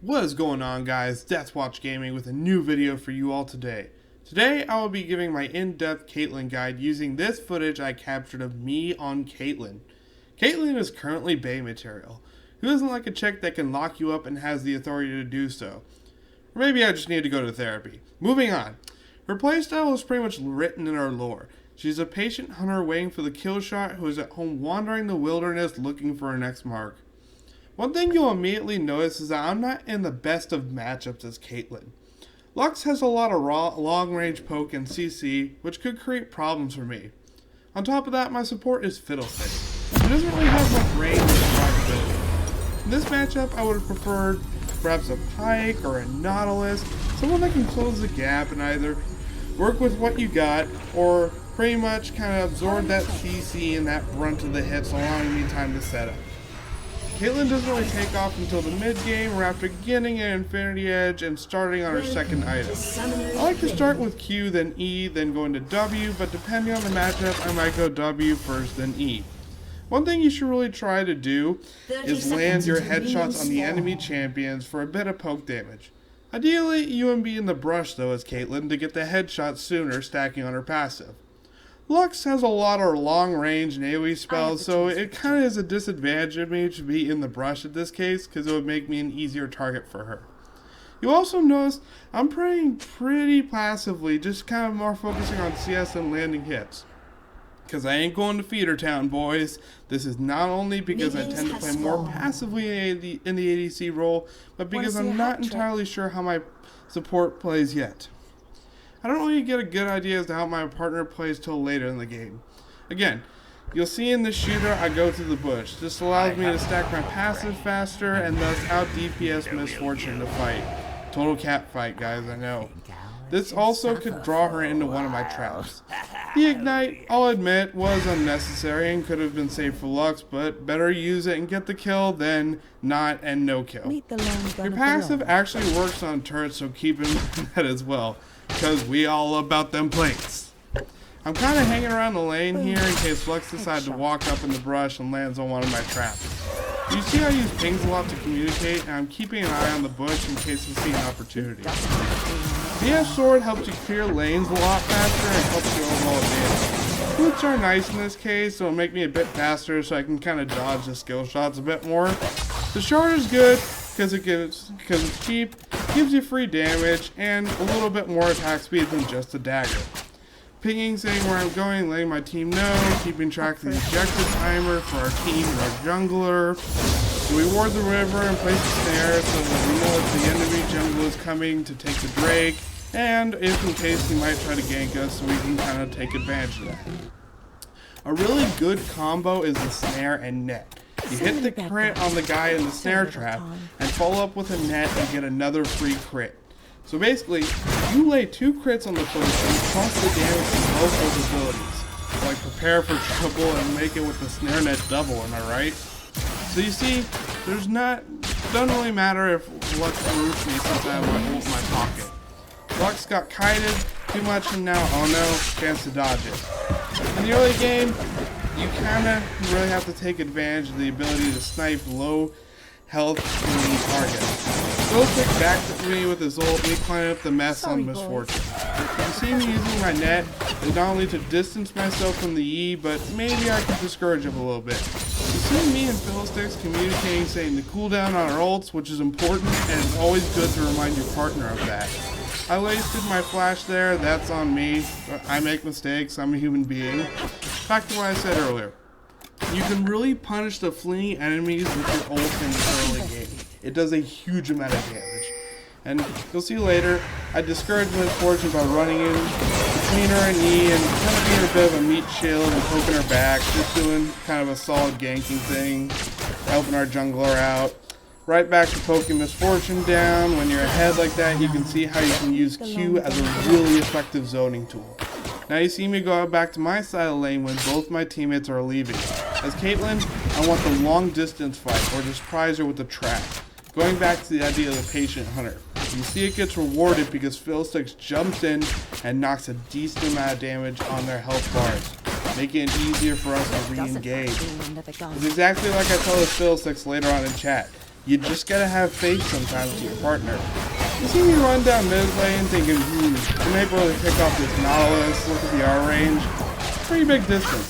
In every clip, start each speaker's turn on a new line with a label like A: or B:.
A: What is going on, guys? Deathwatch Gaming with a new video for you all today. Today I will be giving my in-depth Caitlyn guide using this footage I captured of me on Caitlyn. Caitlyn is currently Bay material. Who doesn't like a chick that can lock you up and has the authority to do so? Or maybe I just need to go to therapy. Moving on. Her playstyle is pretty much written in her lore. She's a patient hunter waiting for the kill shot who is at home wandering the wilderness looking for her next mark. One thing you'll immediately notice is that I'm not in the best of matchups as Caitlyn. Lux has a lot of long-range poke and CC, which could create problems for me. On top of that, my support is Fiddlesticks. He doesn't really have much range or survivability. In this matchup, I would have preferred perhaps a Pike or a Nautilus, someone that can close the gap and either work with what you got, or pretty much kind of absorb that CC and that brunt of the hits, allowing me time to set up. Caitlyn doesn't really take off until the mid-game or after getting an Infinity Edge and starting on her second item. I like to start with Q, then E, then go into W, but depending on the matchup, I might go W first, then E. One thing you should really try to do is land your headshots on the enemy champions for a bit of poke damage. Ideally, you would be in the brush though as Caitlyn to get the headshots sooner, stacking on her passive. Lux has a lot of long-range and AoE spells, so it kind of is a disadvantage of me to be in the brush in this case, because it would make me an easier target for her. You'll also notice I'm playing pretty passively, just kind of more focusing on CS and landing hits. Because I ain't going to Feeder Town, boys. This is not only because I tend to play more passively in the ADC role, but because I'm not entirely sure how my support plays yet. I don't really get a good idea as to how my partner plays till later in the game. Again, you'll see in this shooter I go through the bush. This allows me to stack my passive faster and thus out DPS Misfortune to fight. Total cat fight, guys, I know. This also could draw her into one of my traps. The Ignite, I'll admit, was unnecessary and could have been saved for Lux, but better use it and get the kill than not and no kill. Your passive actually works on turrets, so keep in mind that as well, because we all about them plates. I'm kind of hanging around the lane here in case Lux decides to walk up in the brush and lands on one of my traps. You see I use pings a lot to communicate, and I'm keeping an eye on the bush in case I see an opportunity. The sword helps you clear lanes a lot faster and helps you overall advance. Boots are nice in this case, so it'll make me a bit faster so I can kind of dodge the skill shots a bit more. The shard is good because it's cheap, gives you free damage, and a little bit more attack speed than just a dagger. Pinging, saying where I'm going, letting my team know, keeping track of the objective timer for our team and our jungler. We ward the river and place the snare so that we know if the enemy jungle is coming to take the Drake, and if in case he might try to gank us, so we can kind of take advantage of that. A really good combo is the snare and net. You hit the crit on the guy in the snare trap and follow up with a net and get another free crit. So basically, you lay 2 crits on the person plus the damage from both those abilities. Like prepare for trouble and make it with the snare net double, am I right? So you see, doesn't really matter if Lux roots me since I have my ult in my pocket. Lux got kited too much and now, oh no, chance to dodge it. In the early game, you kind of really have to take advantage of the ability to snipe low health enemy targets. Fiddlesticks backed at me with his ult, me climbing up the mess on Misfortune. You see me using my net is not only to distance myself from the E, but maybe I could discourage him a little bit. You see me and Fiddlesticks communicating, saying the cooldown on our ults, which is important, and it's always good to remind your partner of that. I wasted my flash there, that's on me. I make mistakes, I'm a human being. Back to what I said earlier. You can really punish the fleeing enemies with your ult in the early game. It does a huge amount of damage. And you'll see later, I discouraged Misfortune by running in between her and E and kind of being a bit of a meat shield and poking her back, just doing kind of a solid ganking thing, helping our jungler out. Right back to poking Misfortune down. When you're ahead like that, you can see how you can use Q as a really effective zoning tool. Now you see me go out back to my side of the lane when both my teammates are leaving. As Caitlyn, I want the long distance fight or just prize her with the trap. Going back to the idea of the patient hunter. You see it gets rewarded because Fiddlesticks jumps in and knocks a decent amount of damage on their health bars, making it easier for us to re-engage. It's exactly like I tell the Fiddlesticks later on in chat. You just gotta have faith sometimes in your partner. You see me run down mid lane thinking, I may be able to pick off this Nautilus, look at the R range. Pretty big distance.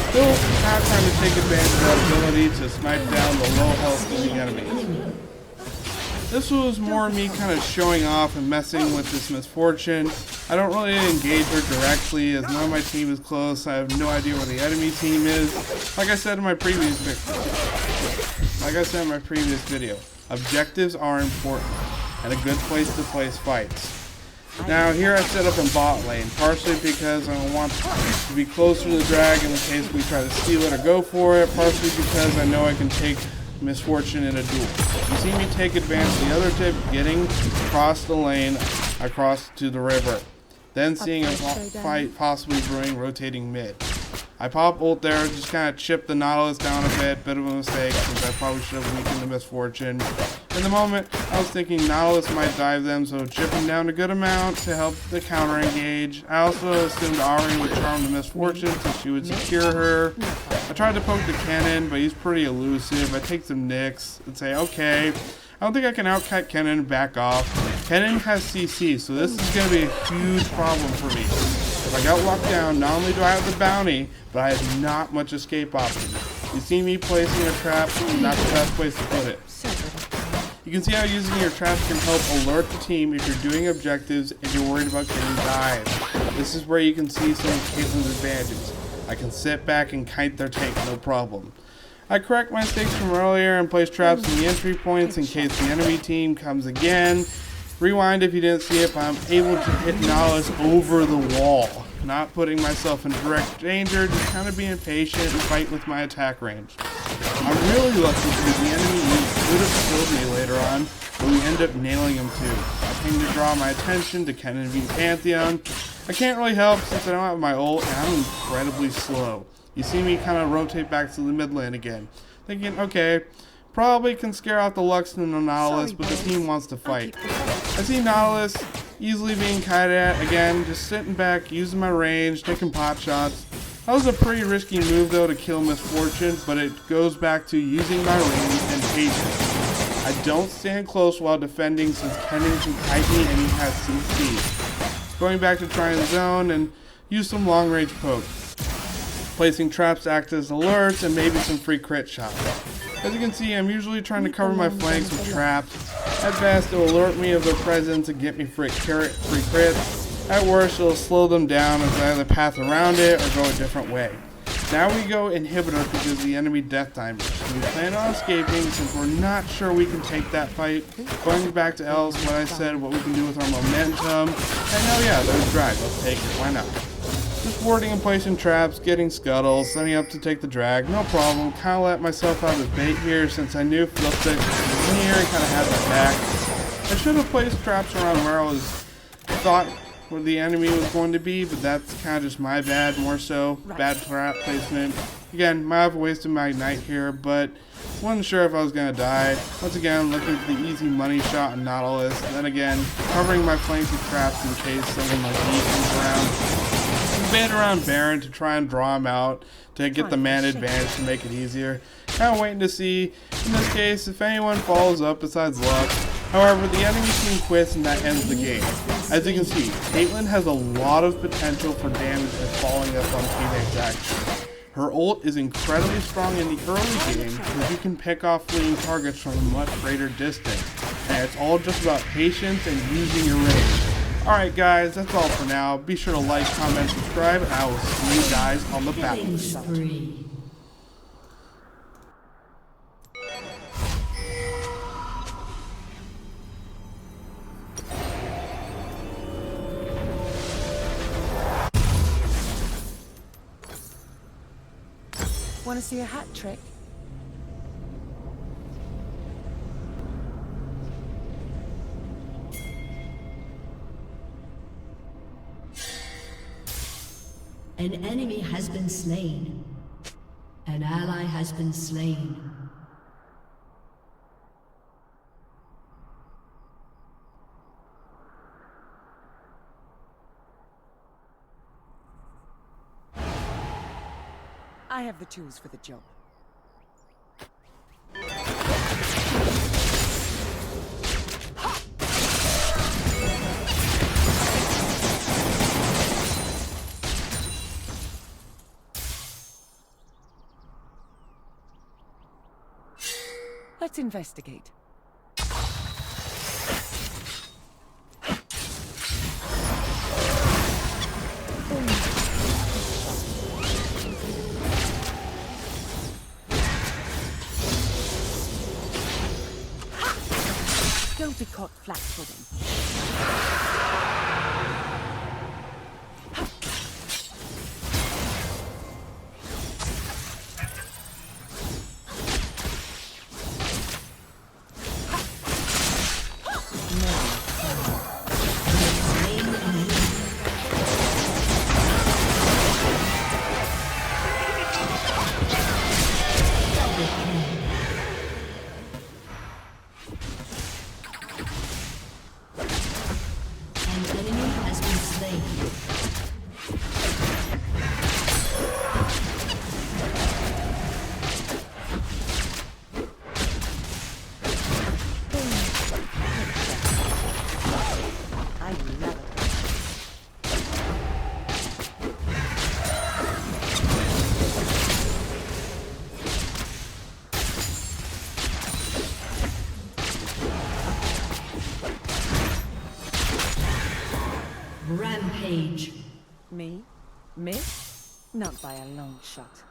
A: Still not trying to take advantage of that ability to snipe down the low health enemy enemies. This was more me kind of showing off and messing with this Misfortune. I don't really engage her directly as none of my team is close. I have no idea where the enemy team is. Like I said in my previous video, objectives are important and a good place to place fights. Now here I set up in bot lane, partially because I want to be closer to the dragon in case we try to steal it or go for it, partially because I know I can take Misfortune in a duel. You see me take advantage of the other tip, getting across the lane, across to the river. Then seeing a fight possibly brewing, rotating mid. I pop ult there, just kind of chip the Nautilus down a bit of a mistake since I probably should have weakened the Misfortune. In the moment, I was thinking Nautilus might dive them, so chipping down a good amount to help the counter engage. I also assumed Ari would charm the Misfortune so she would secure her. I tried to poke the cannon, but he's pretty elusive. I take some nicks and say, okay, I don't think I can outcut Kennen and back off. Kennen has CC, so this is going to be a huge problem for me. If I got locked down, not only do I have the bounty, but I have not much escape options. You see me placing a trap, not the best place to put it. You can see how using your traps can help alert the team if you're doing objectives and you're worried about getting dives. This is where you can see some of Caitlyn's advantages. I can sit back and kite their tank, no problem. I correct my mistakes from earlier and place traps in the entry points in case the enemy team comes again. Rewind if you didn't see it, but I'm able to hit Nautilus over the wall. Not putting myself in direct danger, just kind of being patient and fight with my attack range. I'm really lucky because the enemy could have killed me later on, but we end up nailing him too. I came to draw my attention to Kennen v Pantheon. I can't really help since I don't have my ult and I'm incredibly slow. You see me kind of rotate back to the mid lane again, thinking, okay, probably can scare out the Lux and the Nautilus, but the team wants to fight. I see Nautilus easily being kited at, again, just sitting back, using my range, taking pot shots. That was a pretty risky move though to kill Misfortune, but it goes back to using my range and patience. I don't stand close while defending since Kennen can kite me and he has CC. Going back to try and zone and use some long range poke. Placing traps act as alerts and maybe some free crit shots. As you can see, I'm usually trying to cover my flanks with traps. At best, it will alert me of their presence and get me free crits. At worst, it will slow them down as I either path around it or go a different way. Now we go inhibitor because of the enemy death timers. We plan on escaping since we're not sure we can take that fight. Going back to L's, what I said, what we can do with our momentum. And hell yeah, there's drag. Let's take it. Why not? Just warding and placing traps, getting scuttles, setting up to take the drag, no problem. Kind of let myself out of bait here since I knew Flipstick was here and kind of had my back. I should have placed traps around where I was thought where the enemy was going to be, but that's kind of just my bad, more so. Bad trap placement. Again, might have wasted my ignite here, but wasn't sure if I was going to die. Once again, looking for the easy money shot on Nautilus, and then again, covering my flanks with traps in case someone like me comes around. Bait around Baron to try and draw him out to get the man advantage to make it easier. Kind of waiting to see, in this case, if anyone follows up besides Luck. However, the enemy team quits and that ends the game. As you can see, Caitlyn has a lot of potential for damage by following up on teammates' actions. Her ult is incredibly strong in the early game because you can pick off fleeing targets from a much greater distance. And it's all just about patience and using your range. Alright guys, that's all for now. Be sure to like, comment, subscribe, and I will see you guys on the battlefield.
B: Want to see a hat trick?
C: An enemy has been slain. An ally has been slain.
B: I have the tools for the job. Let's investigate. Don't be caught flat-footed.
C: Rampage.
B: Me? Miss? Not by a long shot.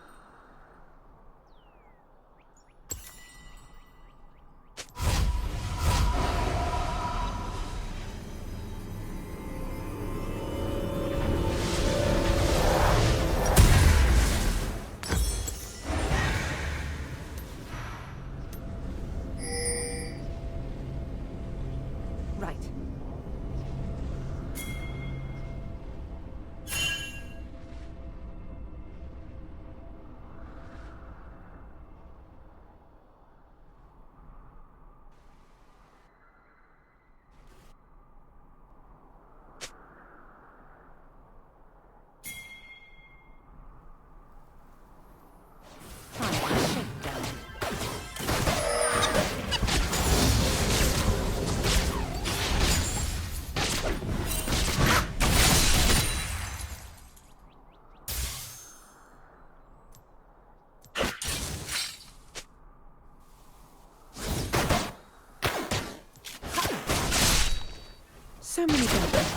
B: Right. So many buildings.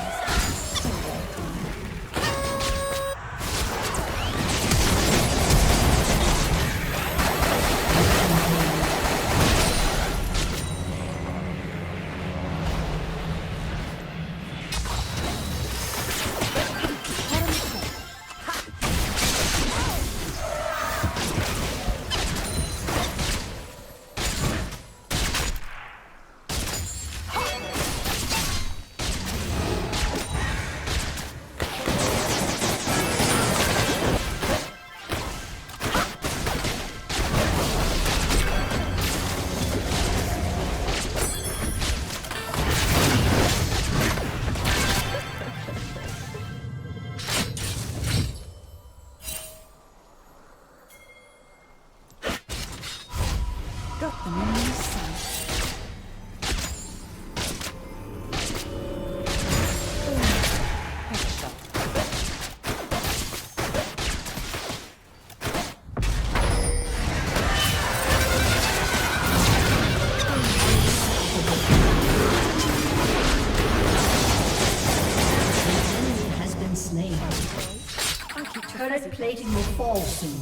B: Got them in my sight. Headshot.
C: Has been slain. Turret plating will fall soon.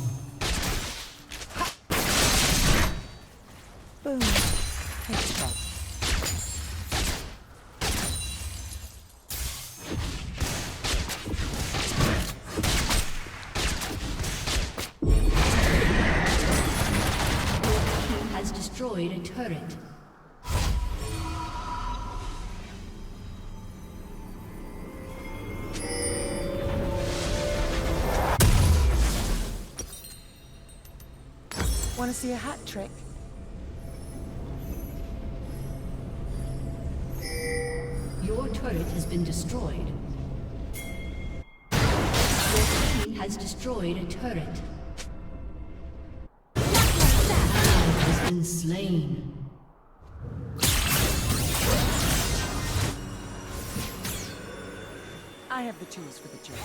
B: Boom. Headshot.
C: He has destroyed a turret.
B: Want to see a hat trick?
C: Your turret has been destroyed. Your team has destroyed a turret. Ally has been slain.
B: I have the tools for the job.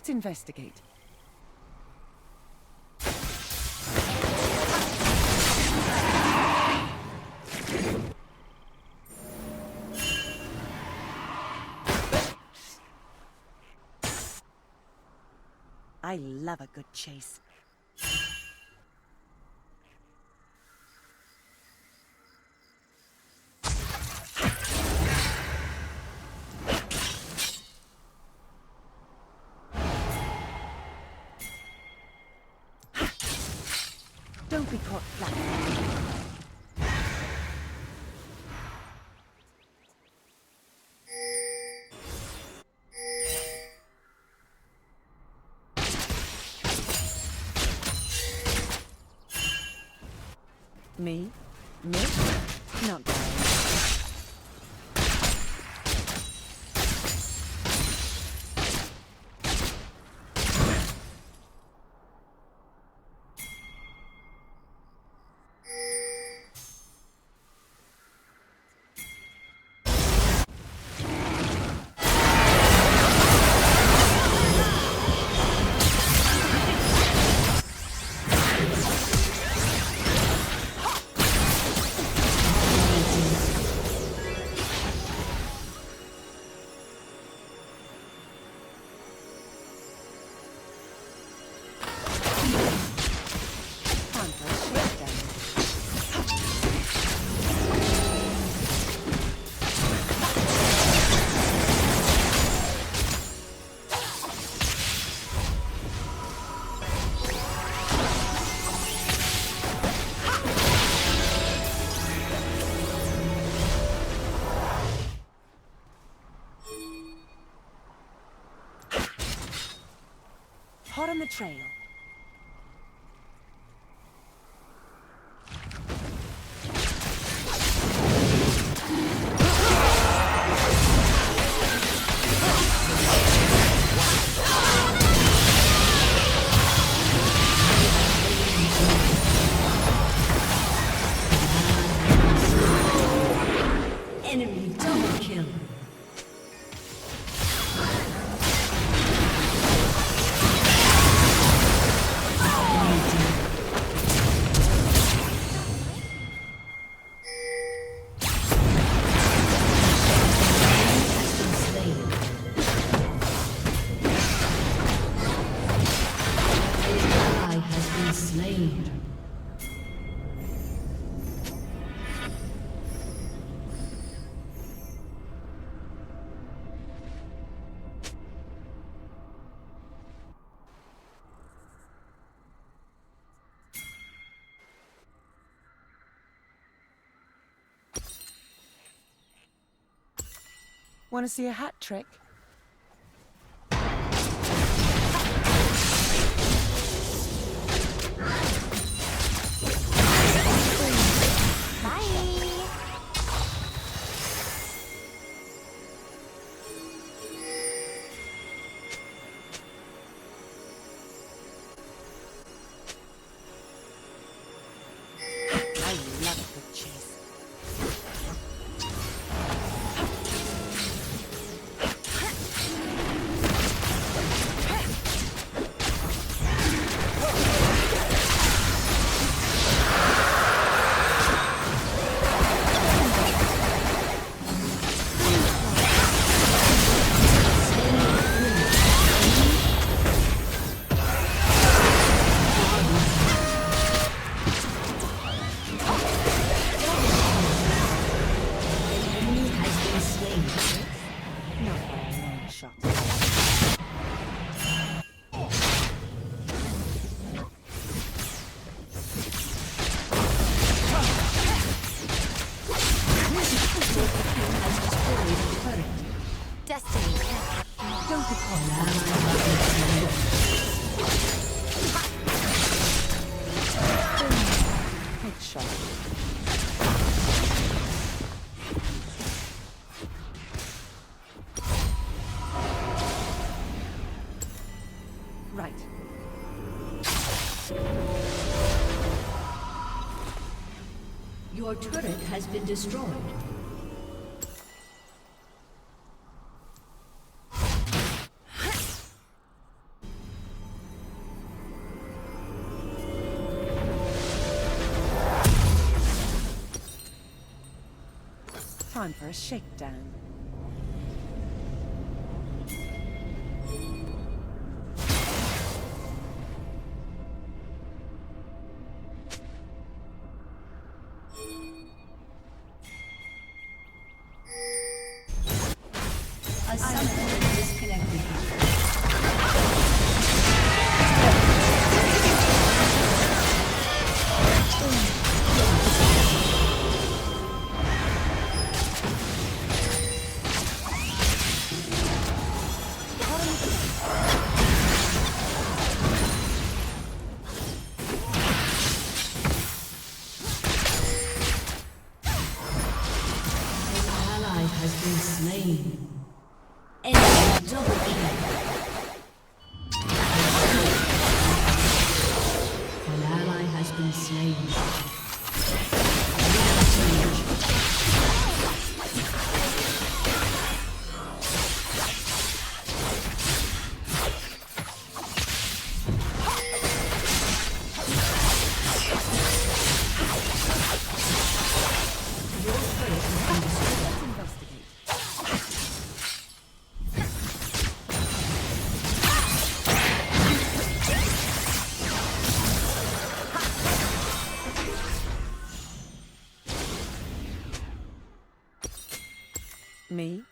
B: Let's investigate. I love a good chase. Don't be caught flat. Me? Not bad. Hot on the trail.
C: Enemy double kill.
B: Want to see a hat trick? Right.
C: Your turret has been destroyed.
B: Time for a shakedown.
C: A summoner is disconnected. Slain. Enemy double kill. An ally has been slain.
B: Me?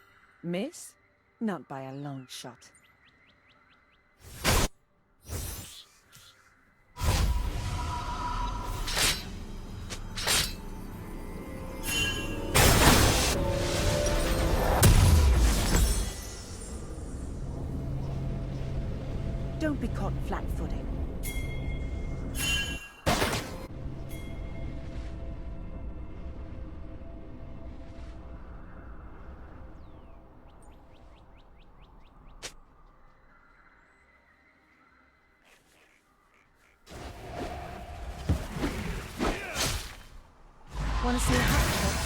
B: Miss? Not by a long shot. Don't be caught flat-footed. Want to see a hot shot?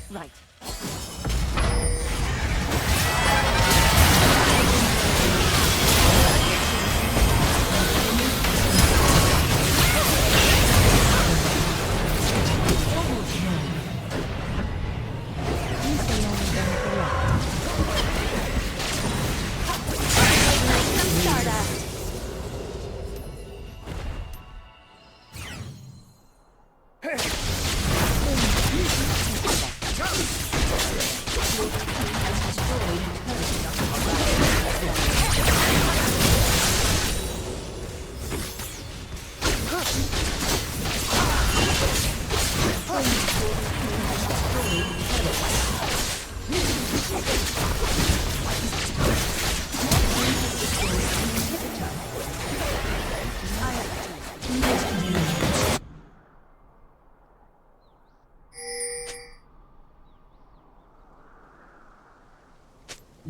B: Right.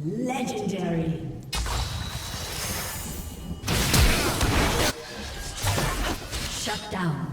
C: Legendary. Shut down.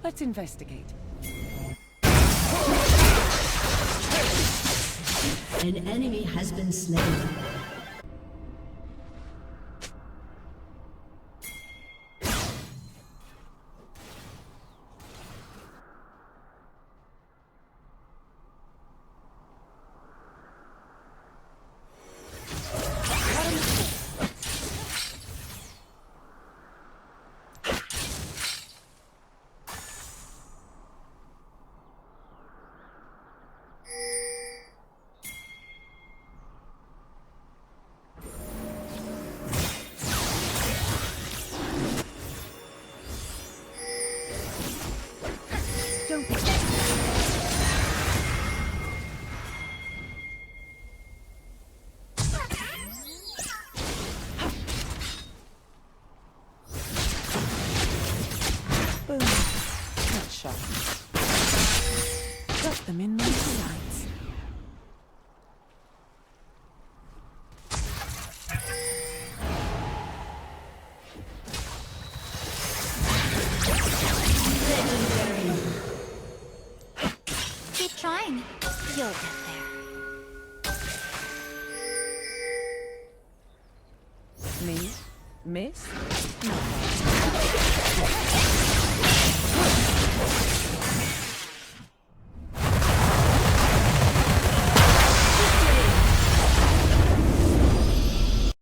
B: Let's investigate.
C: An enemy has been slain.
B: Don't be boom. Not shot. Got them in my sights.
D: Keep trying. You'll get there.
B: Me? Miss? Not bad.